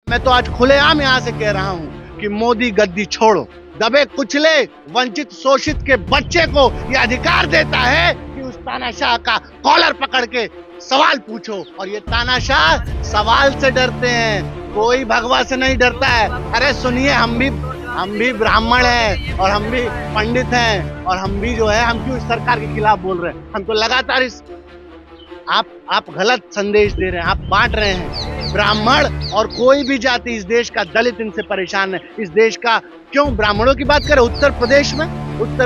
मैं तो आज खुलेआम यहाँ से कह रहा हूँ कि मोदी गद्दी छोड़ो। दबे कुचले वंचित शोषित के बच्चे को यह अधिकार देता है कि उस तानाशाह का कॉलर पकड़ के सवाल पूछो। और ये तानाशाह सवाल से डरते हैं, कोई भगवा से नहीं डरता है। अरे सुनिए, हम भी ब्राह्मण हैं और हम भी पंडित हैं और हम भी जो है, हम क्यों इस सरकार के खिलाफ बोल रहे हैं? हम तो लगातार इस आप गलत संदेश दे रहे हैं, आप बांट रहे हैं। ब्राह्मण और कोई भी जाति इस देश का, दलित इनसे परेशान है। इस देश का क्यों ब्राह्मणों की बात करें, उत्तर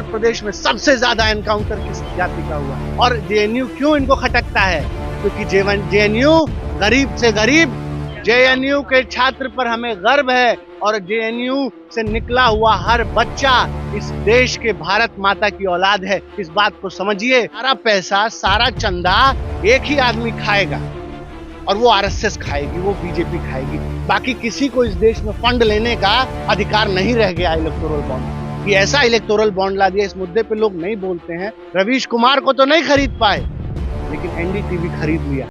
प्रदेश में सबसे ज्यादा एनकाउंटर किस जाति का हुआ? और जेएनयू क्यों इनको खटकता है? क्योंकि जेएनयू गरीब से गरीब, जेएनयू के छात्र पर हमें गर्व है और जेएनयू से निकला हुआ हर बच्चा इस देश के भारत माता की औलाद है। इस बात को समझिए। सारा पैसा, सारा चंदा एक ही आदमी खाएगा और वो आरएसएस खाएगी, वो बीजेपी खाएगी। बाकी किसी को इस देश में फंड लेने का अधिकार नहीं रह गया। इलेक्टोरल बॉन्ड, ये ऐसा इलेक्टोरल बॉन्ड ला दिया, इस मुद्दे पे लोग नहीं बोलते हैं। रवीश कुमार को तो नहीं खरीद पाए, लेकिन एनडीटीवी खरीद लिया।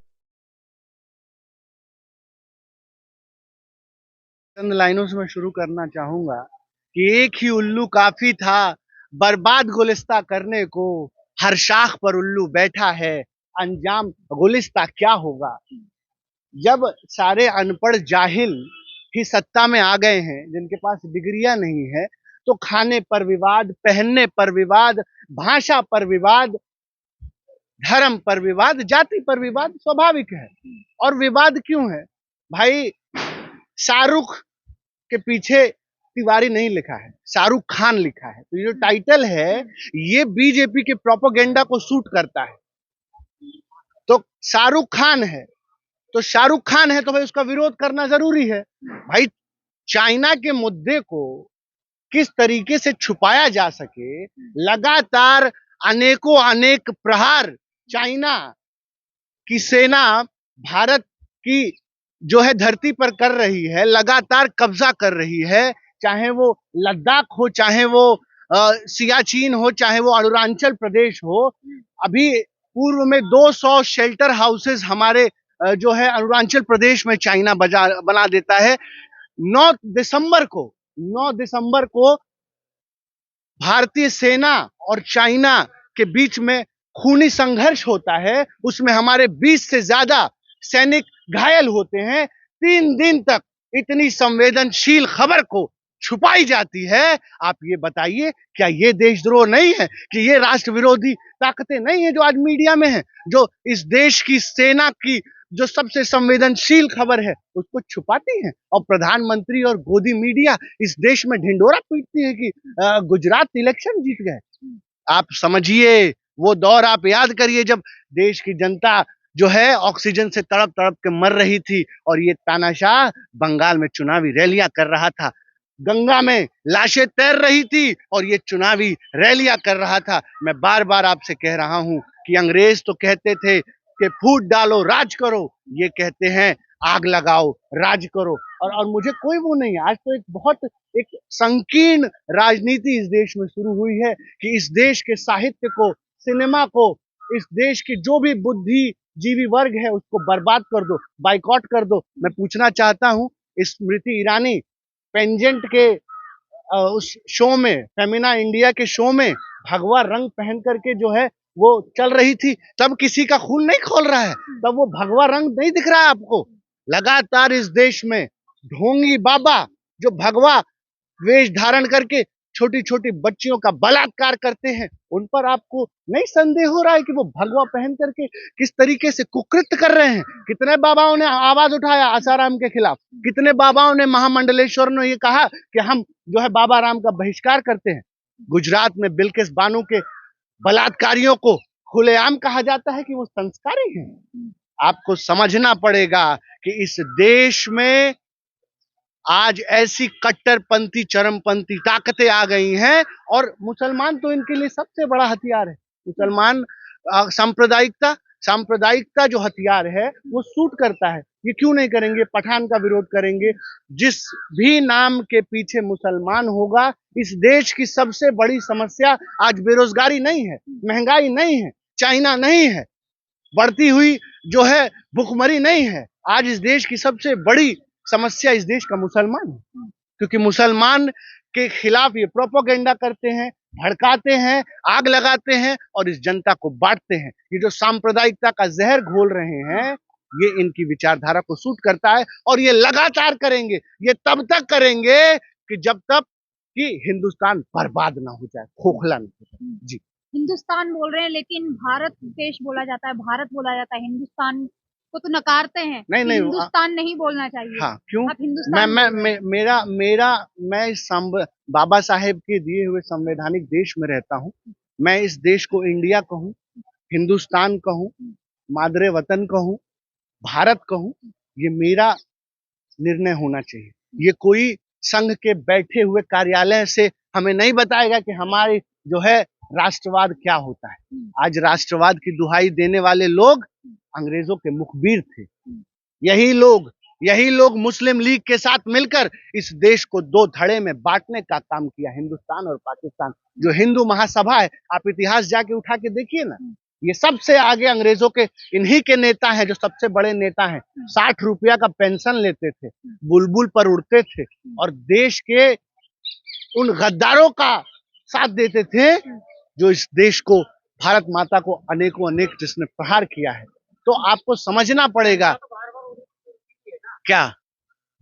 चंद लाइनों से मैं शुरू करना चाहूंगा कि एक ही उल्लू काफी था बर्बाद गुलिस्ता करने को, हर शाख पर उल्लू बैठा है, अंजाम गुलिस्ता क्या होगा। जब सारे अनपढ़ जाहिल ही सत्ता में आ गए हैं, जिनके पास डिग्रियां नहीं है, तो खाने पर विवाद, पहनने पर विवाद, भाषा पर विवाद, धर्म पर विवाद, जाति पर विवाद स्वाभाविक है। और विवाद क्यों है भाई? शाहरुख के पीछे तिवारी नहीं लिखा है, शाहरुख खान लिखा है। तो ये जो टाइटल है, ये बीजेपी के प्रोपेगेंडा को सूट करता है। तो शाहरुख खान है तो भाई उसका विरोध करना जरूरी है। भाई, चाइना के मुद्दे को किस तरीके से छुपाया जा सके, लगातार अनेक प्रहार चाइना की सेना भारत की जो है धरती पर कर रही है, लगातार कब्जा कर रही है। चाहे वो लद्दाख हो, चाहे वो सियाचिन हो, चाहे वो अरुणाचल प्रदेश हो। अभी पूर्व में 200 शेल्टर हाउसेस हमारे जो है अरुणाचल प्रदेश में चाइना बना देता है। 9 दिसंबर को भारतीय सेना और चाइना के बीच में खूनी संघर्ष होता है। उसमें हमारे 20 से ज्यादा सैनिक घायल होते हैं। 3 दिन तक इतनी संवेदनशील खबर को छुपाई जाती है। आप ये बताइए, क्या ये देशद्रोह नहीं है? कि ये राष्ट्र विरोधी ताकतें नहीं है जो आज मीडिया में है, जो इस देश की सेना की जो सबसे संवेदनशील खबर है उसको छुपाती है? और प्रधानमंत्री और गोदी मीडिया इस देश में ढिंडोरा पीटती है कि गुजरात इलेक्शन जीत गए। आप समझिए, वो दौर आप याद करिए जब देश की जनता जो है ऑक्सीजन से तड़प के मर रही थी और ये तानाशाह बंगाल में चुनावी रैलियां कर रहा था। गंगा में लाशें तैर रही थी और ये चुनावी रैलियां कर रहा था। मैं बार बार आपसे कह रहा हूं कि अंग्रेज तो कहते थे कि फूट डालो राज करो, ये कहते हैं आग लगाओ राज करो। और मुझे कोई वो नहीं है। आज तो एक संकीर्ण राजनीति इस देश में शुरू हुई है कि इस देश के साहित्य को, सिनेमा को, इस देश की जो भी बुद्धिजीवी वर्ग है उसको बर्बाद कर दो, बाइकआउट कर दो। मैं पूछना चाहता हूं, स्मृति ईरानी पेंजेंट के उस शो में, फेमिना इंडिया के शो में भगवा रंग पहन करके जो है वो चल रही थी, तब किसी का खून नहीं खोल रहा है, तब वो भगवा रंग नहीं दिख रहा है आपको। लगातार इस देश में ढोंगी बाबा जो भगवा वेश धारण करके छोटी छोटी बच्चियों का बलात्कार करते हैं, उन पर आपको नहीं संदेह हो रहा है कि वो भगवा पहन करके किस तरीके से कुकृत्य कर रहे हैं? कितने बाबाओं ने आवाज उठाया आसाराम के खिलाफ, कितने बाबाओं ने, महामंडलेश्वर ने ये कहा कि हम जो है बाबा राम का बहिष्कार करते हैं। गुजरात में बिल्किस बानो के बलात्कारियों को खुलेआम कहा जाता है कि वो संस्कारी हैं। आपको समझना पड़ेगा कि इस देश में आज ऐसी कट्टरपंथी, चरमपंथी ताकतें आ गई हैं और मुसलमान तो इनके लिए सबसे बड़ा हथियार है। मुसलमान सांप्रदायिकता जो हथियार है वो सूट करता है। ये क्यों नहीं करेंगे? पठान का विरोध करेंगे। जिस भी नाम के पीछे मुसलमान होगा, इस देश की सबसे बड़ी समस्या आज बेरोजगारी नहीं है, महंगाई नहीं है, चाइना नहीं है, बढ़ती हुई जो है भुखमरी नहीं है। आज इस देश की सबसे बड़ी समस्या इस देश का मुसलमान है, क्योंकि मुसलमान के खिलाफ ये प्रोपोगेंडा करते हैं, भड़काते हैं, आग लगाते हैं और इस जनता को बांटते हैं। ये जो सांप्रदायिकता का जहर घोल रहे हैं, ये इनकी विचारधारा को सूट करता है और ये लगातार करेंगे। ये तब तक करेंगे कि जब तक कि हिंदुस्तान बर्बाद ना हो जाए, खोखला ना हो जाए। जी, हिंदुस्तान बोल रहे हैं लेकिन भारत देश बोला जाता है, भारत बोला जाता है, हिंदुस्तान को तो नकारते हैं नहीं कि नहीं हिंदुस्तान नहीं बोलना चाहिए। हाँ, क्यों? आप हिंदुस्तान मैं बोल रहे हैं। मेरा मेरा मैं इस बाबा साहेब के दिए हुए संवैधानिक देश में रहता हूँ। मैं इस देश को इंडिया कहूँ, हिंदुस्तान कहूँ, मादरे वतन कहूँ, भारत कहूँ, ये मेरा निर्णय होना चाहिए। ये कोई संघ के बैठे हुए कार्यालय से हमें नहीं बताएगा कि हमारे जो है राष्ट्रवाद क्या होता है। आज राष्ट्रवाद की दुहाई देने वाले लोग अंग्रेजों के मुखबिर थे। यही लोग मुस्लिम लीग के साथ मिलकर इस देश को दो धड़े में बांटने का काम किया, हिंदुस्तान और पाकिस्तान। जो हिंदू महासभा है, आप इतिहास जाके उठा के देखिए ना, ये सबसे आगे अंग्रेजों के इन्हीं के नेता हैं, जो सबसे बड़े नेता हैं। 60 रुपया का पेंशन लेते थे, बुलबुल पर उड़ते थे और देश के उन गद्दारों का साथ देते थे जो इस देश को, भारत माता को अनेक जिसने प्रहार किया है। तो आपको समझना पड़ेगा, क्या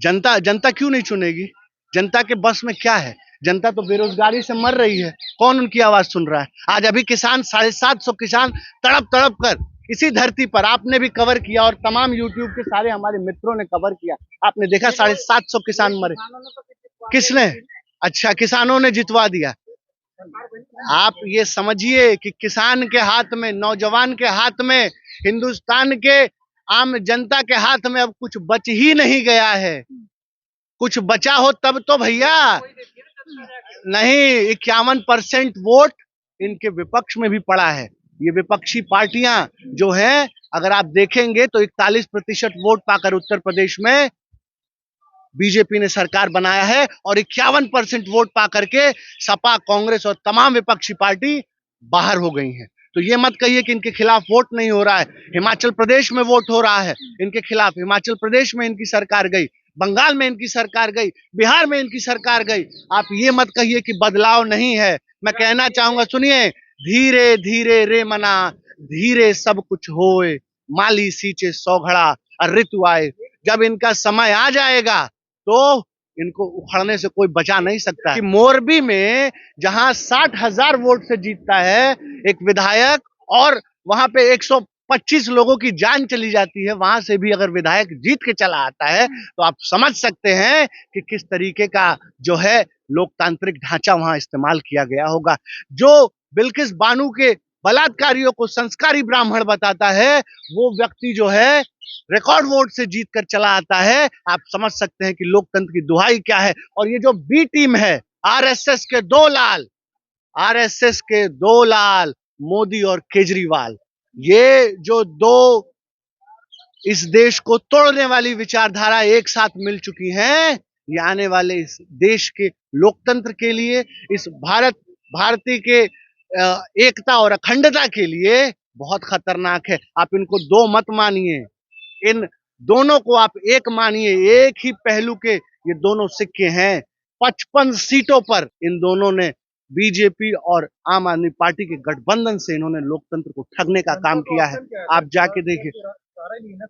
जनता क्यों नहीं चुनेगी? जनता के बस में क्या है? जनता तो बेरोजगारी से मर रही है, कौन उनकी आवाज सुन रहा है? आज अभी किसान 750 किसान तड़प कर इसी धरती पर, आपने भी कवर किया और तमाम यूट्यूब के सारे हमारे मित्रों ने कवर किया, आपने देखा 750 किसान मरे। किसने? अच्छा, किसानों ने जितवा दिया। आप ये समझिए कि किसान के हाथ में, नौजवान के हाथ में, हिंदुस्तान के आम जनता के हाथ में अब कुछ बच ही नहीं गया है। कुछ बचा हो तब तो भैया नहीं। 51% वोट इनके विपक्ष में भी पड़ा है। ये विपक्षी पार्टियां जो हैं, अगर आप देखेंगे तो 41% वोट पाकर उत्तर प्रदेश में बीजेपी ने सरकार बनाया है और 51% वोट पा करके सपा, कांग्रेस और तमाम विपक्षी पार्टी बाहर हो गई हैं। तो ये मत कहिए कि इनके खिलाफ वोट नहीं हो रहा है। हिमाचल प्रदेश में वोट हो रहा है इनके खिलाफ, हिमाचल प्रदेश में इनकी सरकार गई, बंगाल में इनकी सरकार गई, बिहार में इनकी सरकार गई। आप ये मत कहिए कि बदलाव नहीं है। मैं कहना चाहूंगा, सुनिए, धीरे धीरे रे मना, धीरे सब कुछ होए, माली सींचे 100 घड़ा और ऋतु आए। जब इनका समय आ जाएगा तो इनको उखड़ने से कोई बचा नहीं सकता। कि मोरबी में जहां 60,000 वोट से जीतता है एक विधायक और वहां पे 125 लोगों की जान चली जाती है, वहां से भी अगर विधायक जीत के चला आता है तो आप समझ सकते हैं कि किस तरीके का जो है लोकतांत्रिक ढांचा वहां इस्तेमाल किया गया होगा। जो बिल्किस बानो के बलात्कारियों को संस्कारी ब्राह्मण बताता है, वो व्यक्ति जो है रिकॉर्ड वोट से जीत कर चला आता है। आप समझ सकते हैं कि लोकतंत्र की दुहाई क्या है। और ये जो बी टीम है, आरएसएस के दो लाल, मोदी और केजरीवाल, ये जो दो इस देश को तोड़ने वाली विचारधारा एक साथ मिल चुकी हैं, ये आने वाले इस देश के लोकतंत्र के लिए, इस भारतीय के एकता और अखंडता के लिए बहुत खतरनाक है। आप इनको दो मत मानिए, इन दोनों को आप एक मानिए। एक ही पहलू के ये दोनों सिक्के हैं। 55 सीटों पर इन दोनों ने, बीजेपी और आम आदमी पार्टी के गठबंधन से, इन्होंने लोकतंत्र को ठगने का काम किया है। आप जाके देखिए,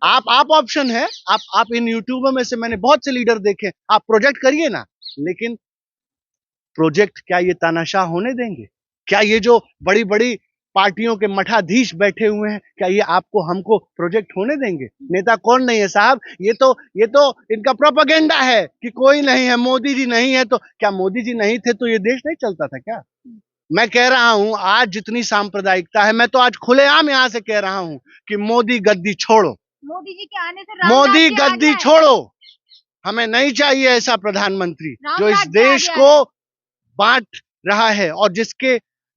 आप ऑप्शन है, आप इन यूट्यूबर में से मैंने बहुत से लीडर देखे, आप प्रोजेक्ट करिए ना, लेकिन प्रोजेक्ट क्या ये तानाशाह होने देंगे? क्या ये जो बड़ी बड़ी पार्टियों के मठाधीश बैठे हुए हैं, क्या ये आपको हमको प्रोजेक्ट होने देंगे? नेता कौन नहीं है साहब, ये तो इनका प्रोपेगेंडा है कि कोई नहीं है, मोदी जी नहीं है। तो क्या मोदी जी नहीं थे तो ये देश नहीं चलता था क्या? मैं कह रहा हूं, आज जितनी सांप्रदायिकता है, मैं तो आज खुलेआम यहां से कह रहा हूं कि मोदी गद्दी छोड़ो। मोदी जी के आने से मोदी गद्दी छोड़ो। हमें नहीं चाहिए ऐसा प्रधानमंत्री जो इस देश को बांट रहा है और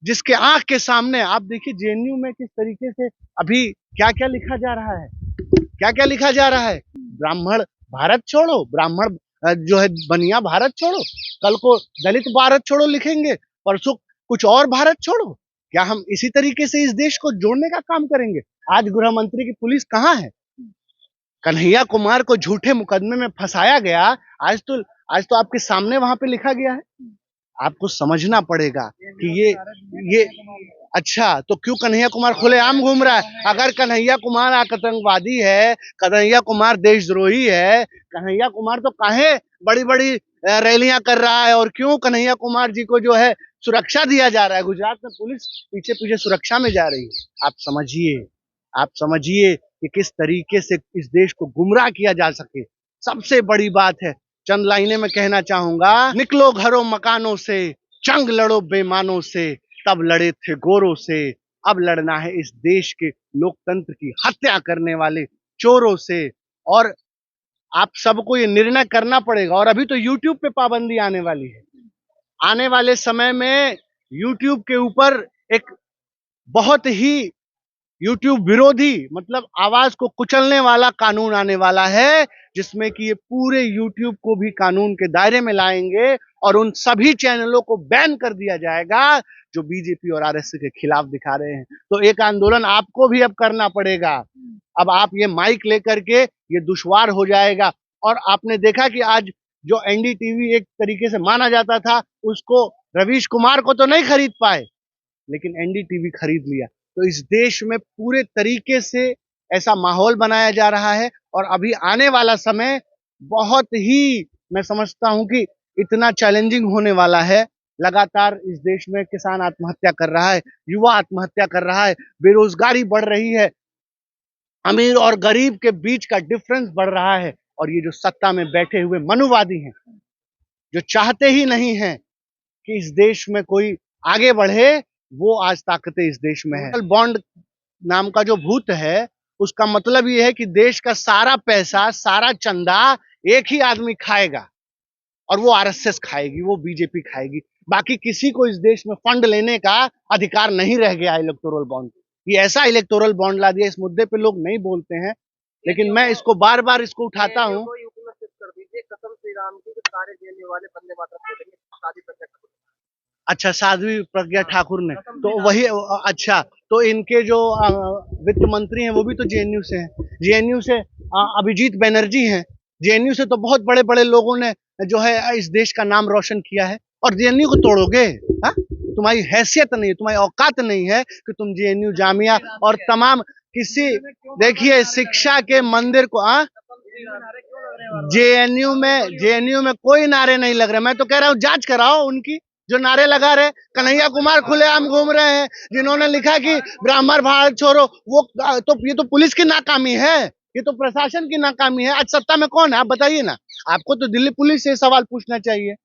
जिसके आंख के सामने आप देखिए जेएनयू में किस तरीके से अभी क्या क्या लिखा जा रहा है, क्या क्या लिखा जा रहा है। ब्राह्मण भारत छोड़ो, ब्राह्मण जो है बनिया भारत छोड़ो, कल को दलित भारत छोड़ो लिखेंगे, परसों कुछ और भारत छोड़ो। क्या हम इसी तरीके से इस देश को जोड़ने का काम करेंगे? आज गृह मंत्री की पुलिस कहाँ है? कन्हैया कुमार को झूठे मुकदमे में फंसाया गया। आज तो आपके सामने वहां पे लिखा गया है। आपको समझना पड़ेगा कि ये अच्छा, तो क्यों कन्हैया कुमार खुलेआम घूम रहा है? अगर कन्हैया कुमार आतंकवादी है, कन्हैया कुमार देशद्रोही है, कन्हैया कुमार तो काहे बड़ी बड़ी रैलियां कर रहा है, और क्यों कन्हैया कुमार जी को जो है सुरक्षा दिया जा रहा है? गुजरात में पुलिस पीछे पीछे सुरक्षा में जा रही है। आप समझिए कि किस तरीके से इस देश को गुमराह किया जा सके। सबसे बड़ी बात है, चंद लाइनें में कहना चाहूंगा, निकलो घरों मकानों से, जंग लड़ो बेमानों से, तब लड़े थे गोरों से, अब लड़ना है इस देश के लोकतंत्र की हत्या करने वाले चोरों से। और आप सबको ये निर्णय करना पड़ेगा। और अभी तो यूट्यूब पे पाबंदी आने वाली है। आने वाले समय में यूट्यूब के ऊपर एक बहुत ही यूट्यूब विरोधी, मतलब आवाज को कुचलने वाला कानून आने वाला है, जिसमें कि ये पूरे यूट्यूब को भी कानून के दायरे में लाएंगे और उन सभी चैनलों को बैन कर दिया जाएगा जो बीजेपी और आरएसएस के खिलाफ दिखा रहे हैं। तो एक आंदोलन आपको भी अब करना पड़ेगा। अब आप ये माइक लेकर के, ये दुश्वार हो जाएगा। और आपने देखा कि आज जो एनडीटीवी एक तरीके से माना जाता था, उसको रवीश कुमार को तो नहीं खरीद पाए, लेकिन एनडीटीवी खरीद लिया। तो इस देश में पूरे तरीके से ऐसा माहौल बनाया जा रहा है। और अभी आने वाला समय बहुत ही, मैं समझता हूं कि इतना चैलेंजिंग होने वाला है। लगातार इस देश में किसान आत्महत्या कर रहा है, युवा आत्महत्या कर रहा है, बेरोजगारी बढ़ रही है, अमीर और गरीब के बीच का डिफरेंस बढ़ रहा है। और ये जो सत्ता में बैठे हुए मनुवादी हैं, जो चाहते ही नहीं हैं कि इस देश में कोई आगे बढ़े, वो आज ताकतें इस देश में है। बॉन्ड नाम का जो भूत है, उसका मतलब ये है कि देश का सारा पैसा, सारा चंदा एक ही आदमी खाएगा, और वो आरएसएस खाएगी, वो बीजेपी खाएगी। बाकी किसी को इस देश में फंड लेने का अधिकार नहीं रह गया इलेक्टोरल बॉन्ड। ये ऐसा इलेक्टोरल बॉन्ड ला दिया। इस मुद्दे पे लोग नहीं बोलते हैं, लेकिन मैं इसको बार बार इसको उठाता हूँ। अच्छा, साध्वी प्रज्ञा ठाकुर ने तो वही, अच्छा, तो इनके जो वित्त मंत्री हैं वो भी तो जेएनयू से हैं। जेएनयू से अभिजीत बैनर्जी हैं। जेएनयू से तो बहुत बड़े बड़े लोगों ने जो है इस देश का नाम रोशन किया है। और जेएनयू को तोड़ोगे? हा? तुम्हारी हैसियत नहीं है, तुम्हारी औकात नहीं है कि तुम जेएनयू, जामिया और तमाम किसी, देखिए, शिक्षा के मंदिर को, जेएनयू में कोई नारे नहीं लग रहे। मैं तो कह रहा हूँ जांच कराओ उनकी, जो नारे लगा रहे। कन्हैया कुमार खुलेआम घूम रहे हैं, जिन्होंने लिखा कि ब्राह्मण भारत छोड़ो, वो तो ये तो पुलिस की नाकामी है, ये तो प्रशासन की नाकामी है। आज सत्ता में कौन है, आप बताइए ना। आपको तो दिल्ली पुलिस से सवाल पूछना चाहिए।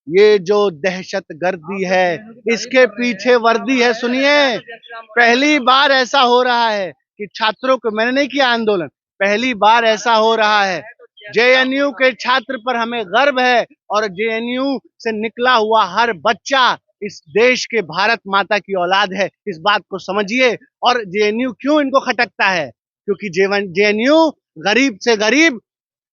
ये जो दहशतगर्दी है, इसके पीछे वर्दी है। सुनिए, पहली बार ऐसा हो रहा है कि छात्रों को, मैंने नहीं किया आंदोलन, पहली बार ऐसा हो रहा है। जेएनयू के छात्र पर हमें गर्व है, और जेएनयू से निकला हुआ हर बच्चा इस देश के भारत माता की औलाद है। इस बात को समझिए। और जेएनयू क्यों इनको खटकता है? क्योंकि जेएनयू गरीब से गरीब,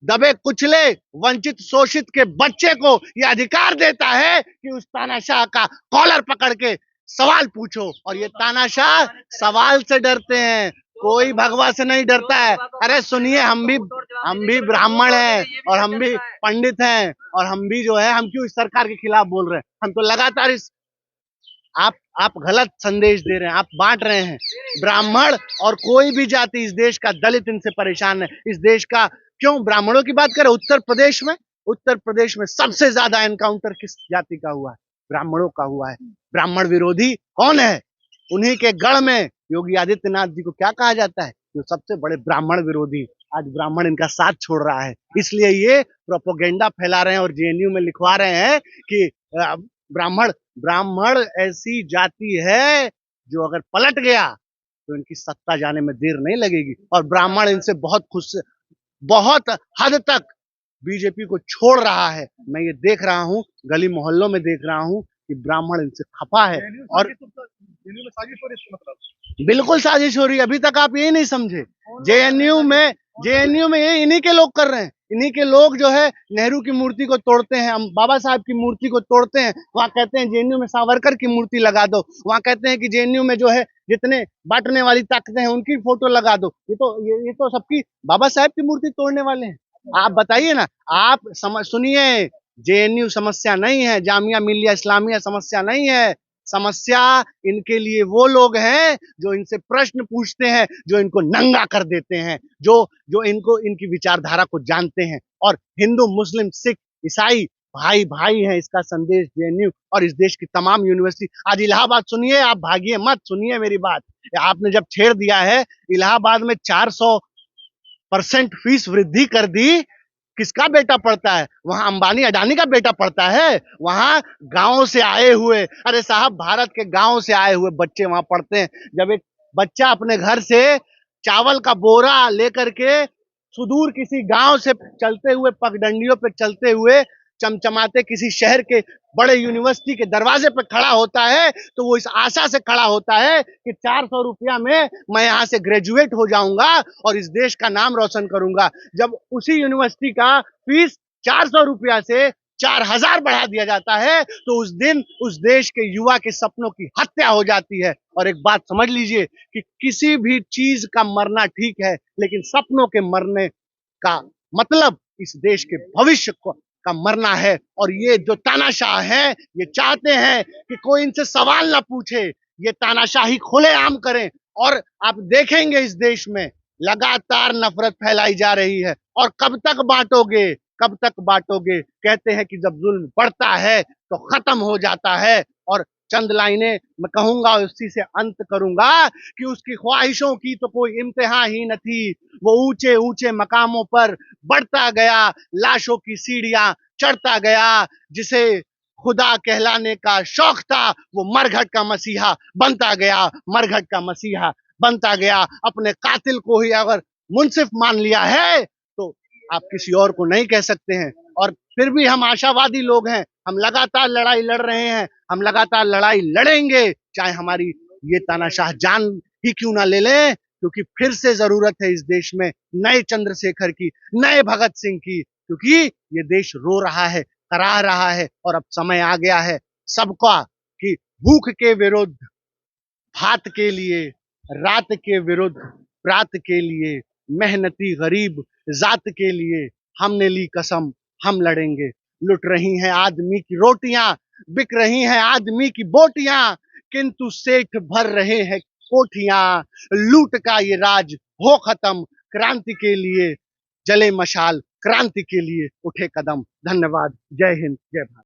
दबे कुचले, वंचित शोषित के बच्चे को यह अधिकार देता है कि उस तानाशाह का कॉलर पकड़ के सवाल पूछो। और ये तानाशाह सवाल से डरते हैं, कोई भगवा से नहीं डरता है। अरे सुनिए, हम भी ब्राह्मण हैं, और हम भी पंडित हैं, और हम भी जो है, हम क्यों इस सरकार के खिलाफ बोल रहे हैं? हम तो लगातार इस, आप गलत संदेश दे रहे हैं, आप बांट रहे हैं। ब्राह्मण और कोई भी जाति, इस देश का दलित इनसे परेशान है। इस देश का, क्यों ब्राह्मणों की बात करें, उत्तर प्रदेश में सबसे ज्यादा एनकाउंटर किस जाति का हुआ है? ब्राह्मणों का हुआ है। ब्राह्मण विरोधी कौन है? उन्हीं के गढ़ में योगी आदित्यनाथ जी को क्या कहा जाता है? जो सबसे बड़े ब्राह्मण विरोधी। आज ब्राह्मण इनका साथ छोड़ रहा है, इसलिए ये प्रोपोगेंडा फैला रहे हैं और जेएनयू में लिखवा रहे हैं कि ब्राह्मण ऐसी जाति है जो अगर पलट गया तो इनकी सत्ता जाने में देर नहीं लगेगी। और ब्राह्मण इनसे बहुत खुश, बहुत हद तक बीजेपी को छोड़ रहा है। मैं ये देख रहा हूँ, गली मोहल्लों में देख रहा हूँ कि ब्राह्मण इनसे खफा है। और बिल्कुल साजिश हो रही है। अभी तक आप यही नहीं समझे। जेएनयू में ये इन्हीं के लोग कर रहे हैं, इन्हीं के लोग जो है नेहरू की मूर्ति को तोड़ते हैं, हम बाबा साहब की मूर्ति को तोड़ते हैं, वहां कहते हैं जेएनयू में सावरकर की मूर्ति लगा दो, वहां कहते हैं कि जेएनयू में जो है जितने बांटने वाली ताकतें हैं उनकी फोटो लगा दो। ये तो सबकी बाबा साहब की मूर्ति तोड़ने वाले हैं। आप बताइए ना, आप समझ सुनिए, जेएनयू समस्या नहीं है, जामिया मिलिया इस्लामिया समस्या नहीं है। समस्या इनके लिए वो लोग हैं जो इनसे प्रश्न पूछते हैं, जो इनको नंगा कर देते हैं, जो जो इनको इनकी विचारधारा को जानते हैं। और हिंदू मुस्लिम सिख ईसाई भाई भाई हैं, इसका संदेश जेएनयू और इस देश की तमाम यूनिवर्सिटी। आज इलाहाबाद सुनिए, आप भागिए मत, सुनिए मेरी बात। आपने जब छेड़ दिया है, इलाहाबाद में 400% फीस वृद्धि कर दी, किसका बेटा पढ़ता है वहां? अंबानी अडानी का बेटा पढ़ता है वहां, गांव से आए हुए। अरे साहब, भारत के गांव से आए हुए बच्चे वहां पढ़ते हैं। जब एक बच्चा अपने घर से चावल का बोरा लेकर के सुदूर किसी गांव से चलते हुए, पगडंडियों पे चलते हुए, चमचमाते किसी शहर के बड़े यूनिवर्सिटी के दरवाजे पर खड़ा होता है, तो वो इस आशा से खड़ा होता है कि 400 रुपया में मैं यहाँ से ग्रेजुएट हो जाऊंगा और इस देश का नाम रोशन करूंगा। जब उसी यूनिवर्सिटी का फीस 400 रुपया से 4000 बढ़ा दिया जाता है, तो उस दिन उस देश के युवा के सपनों की हत्या हो जाती है। और एक बात समझ लीजिए कि किसी भी चीज का मरना ठीक है, लेकिन सपनों के मरने का मतलब इस देश के भविष्य को का मरना है। और ये जो तानाशाह हैं, ये चाहते हैं कि कोई इनसे सवाल ना पूछे, ये तानाशाही खुलेआम करें। और आप देखेंगे इस देश में लगातार नफरत फैलाई जा रही है। और कब तक बांटोगे, कब तक बांटोगे? कहते हैं कि जब जुल्म बढ़ता है तो खत्म हो जाता है। और चंद लाइनें मैं कहूंगा, उसी से अंत करूंगा कि उसकी ख्वाहिशों की तो कोई इम्तिहान ही न थी। वो ऊंचे ऊंचे मकामों पर बढ़ता गया, लाशों की सीढ़ियां चढ़ता गया। जिसे खुदा कहलाने का शौक था, वो मरघट का मसीहा बनता गया, मरघट का मसीहा बनता गया। अपने कातिल को ही अगर मुंसिफ मान लिया है, तो आप किसी और को नहीं कह सकते हैं। और फिर भी हम आशावादी लोग हैं, हम लगातार लड़ाई लड़ रहे हैं, हम लगातार लड़ाई लड़ेंगे, चाहे हमारी ये तानाशाह जान ही क्यों ना ले लें। क्योंकि फिर से जरूरत है इस देश में नए चंद्रशेखर की, नए भगत सिंह की। क्योंकि ये देश रो रहा है, कराह रहा है, और अब समय आ गया है सबका कि भूख के विरुद्ध भात के लिए, रात के विरुद्ध प्रात के लिए, मेहनती गरीब जात के लिए हमने ली कसम, हम लड़ेंगे। लुट रही हैं आदमी की रोटियां, बिक रही हैं आदमी की बोटियां, किंतु सेठ भर रहे हैं कोठियां। लूट का ये राज हो खत्म, क्रांति के लिए जले मशाल, क्रांति के लिए उठे कदम। धन्यवाद। जय हिंद, जय भारत।